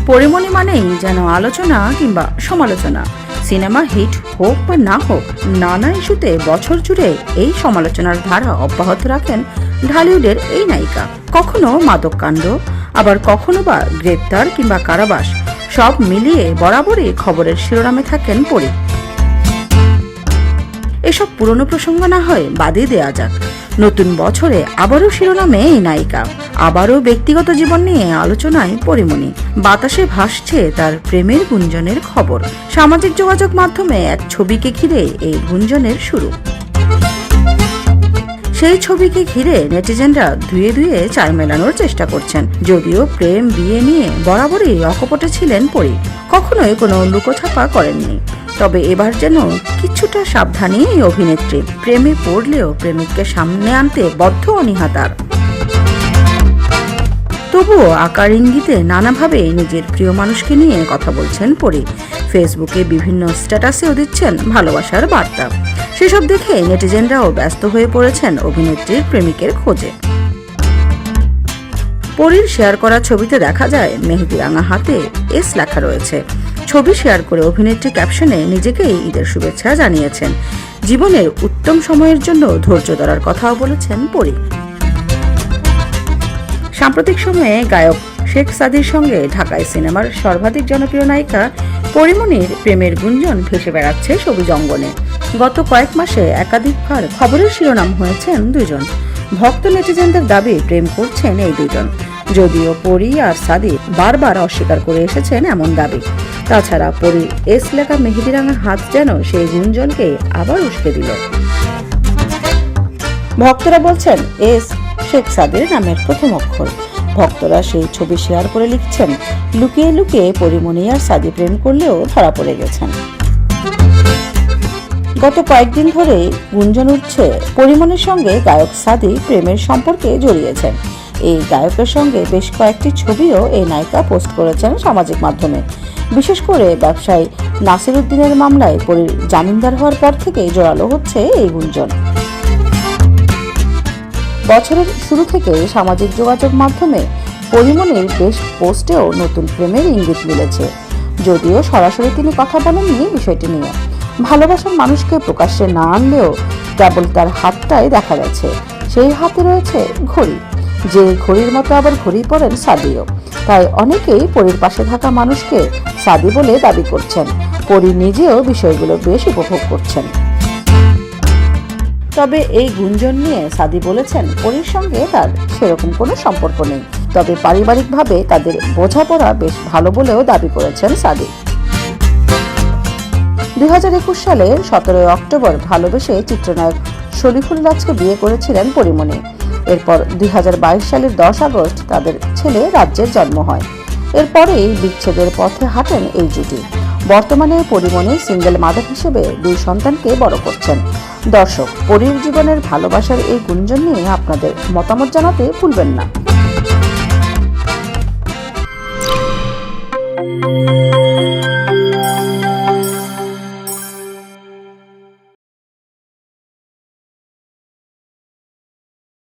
পরিমণি মানেই যেন আলোচনা কিংবা সমালোচনা। সিনেমা হিট হোক বা না হোক, নানা ইস্যুতে বছর জুড়ে এই সমালোচনার ধারা অব্যাহত রাখেন ঢালিউডের এই নায়িকা। কখনো মাদক কাণ্ড, আবার কখনো বা গ্রেপ্তার কিংবা কারাবাস, সব মিলিয়ে বরাবরই খবরের শিরোনামে থাকেন পরি। এসব পুরনো প্রসঙ্গ না হয় বাদই দেয়া যাক, নতুন বছরে আবারও শিরোনামে এই নায়িকা, আবারও ব্যক্তিগত জীবন নিয়ে আলোচনায় পরিমণি। বাতাসে ভাসছে তার প্রেমের গুঞ্জনের খবর। সামাজিক যোগাযোগ মাধ্যমে এক ছবিকে ঘিরে এই গুঞ্জনের শুরু। সেই ছবিকে ঘিরে নেটিজেনরা ধুয়ে ধুয়ে চাল মেলানোর চেষ্টা করছেন। যদিও প্রেম বিয়ে নিয়ে বরাবরই অকপটে ছিলেন পরি, কখনোই কোনো লুকোছাপা করেননি। তবে এবার যেন কিছুটা সাবধানী এই অভিনেত্রী। প্রেমে পড়লেও প্রেমিককে সামনে আনতে বদ্ধ অনীহা তার। তবুও আকার ইঙ্গিতে নানাভাবে নিজের প্রিয় মানুষকে নিয়ে কথা বলছেন পরি। ফেসবুকে বিভিন্ন স্ট্যাটাসেও দিচ্ছেন ভালোবাসার বার্তা। সেসব দেখে নেটিজেনরাও ব্যস্ত হয়ে পড়েছেন অভিনেত্রীর প্রেমিকের খোঁজে। পরির শেয়ার করা ছবিতে দেখা যায় মেহেদি রাঙা হাতে এস লেখা রয়েছে। ছবি শেয়ার করে অভিনেত্রী ক্যাপশনে নিজেকেই ঈদের শুভেচ্ছা জানিয়েছেন। জীবনের উত্তম সময়ের জন্য ধৈর্য ধরার কথাও বলেছেন পরি। সাম্প্রতিক সময়ে গায়ক শেখ সাদির সঙ্গে ঢাকায় সিনেমার সর্বাধিক জনপ্রিয় নায়িকা পরিমণির প্রেমের গুঞ্জন ভেসে বেড়াচ্ছে সবুজ অঙ্গনে। গত কয়েক মাসে একাধিকবার খবরের শিরোনাম হয়েছেন দুজন। ভক্ত নেটিজেনদের দাবি প্রেম করছেন এই দুজন, যদিও পরি আর সাদি বারবার অস্বীকার করে এসেছেন এমন দাবি। তাছাড়া পরির এস লেখা মেহেদি রাঙা হাত যেন সেই গুঞ্জনকে আবার উস্কে দিল। ভক্তরা বলছেন এস শেখ সাদির নামের প্রথম অক্ষর। ভক্তরা সেই ছবি শেয়ার করে লিখছেন, লুকিয়ে লুকিয়ে পরিমণি আর সাদি প্রেম করলেও ধরা পড়ে গেছেন। গত কয়েকদিন ধরে গুঞ্জন উঠছে পরিমণির সঙ্গে গায়ক সাদি প্রেমের সম্পর্কে জড়িয়েছেন। এই গায়কের সঙ্গে বেশ কয়েকটি ছবিও এই নায়িকা পোস্ট করেছেন সামাজিক মাধ্যমে। বিশেষ করে ব্যবসায়ী নাসির উদ্দিনের মামলায় পরির জামিনদার হওয়ার পর থেকেই জোরালো হচ্ছে এই গুঞ্জন। বছরের শুরু থেকে সামাজিক যোগাযোগ মাধ্যমে পরিমণির বেশ পোস্টেও নতুন প্রেমের ইঙ্গিত মিলেছে। যদিও সরাসরি তিনি কথা বলেননি বিষয়টি নিয়ে। ভালোবাসার মানুষকে প্রকাশ্যে না আনলেও কেবল তার হাতটাই দেখা গেছে। সেই হাতে রয়েছে ঘড়ি, যে ঘড়ির মতো আবার ঘড়ি পরেন সাদিও। তাই অনেকেই পরির পাশে থাকা মানুষকে সাদি বলে দাবি করছেন। পরি নিজেও বিষয়গুলো বেশ উপভোগ করছেন। তবে এই গুঞ্জন নিয়ে সাদি বলেছেন পরির সঙ্গে তার সেরকম কোনো সম্পর্ক নেই, তবে পারিবারিকভাবে তাদের বোঝাপড়া বেশ ভালো বলেও দাবি করেছেন সাদি। 2021 সালের 17 অক্টোবর ভালোবেসে চিত্রনায়ক শরীফুল রাজকে বিয়ে করেছিলেন পরিমণি। এরপর 2022 সালের 10 আগস্ট তাদের ছেলে রাজ্যের জন্ম হয়। এরপরেই বিচ্ছেদের পথে হাঁটেন এই জুটি। বর্তমানে পরিমণি সিঙ্গেল মাদার হিসেবে 2 সন্তানকে বড় করছেন। দর্শক, পরির জীবনের ভালোবাসার এই গুঞ্জন নিয়ে আপনাদের মতামত জানাতে ভুলবেন না।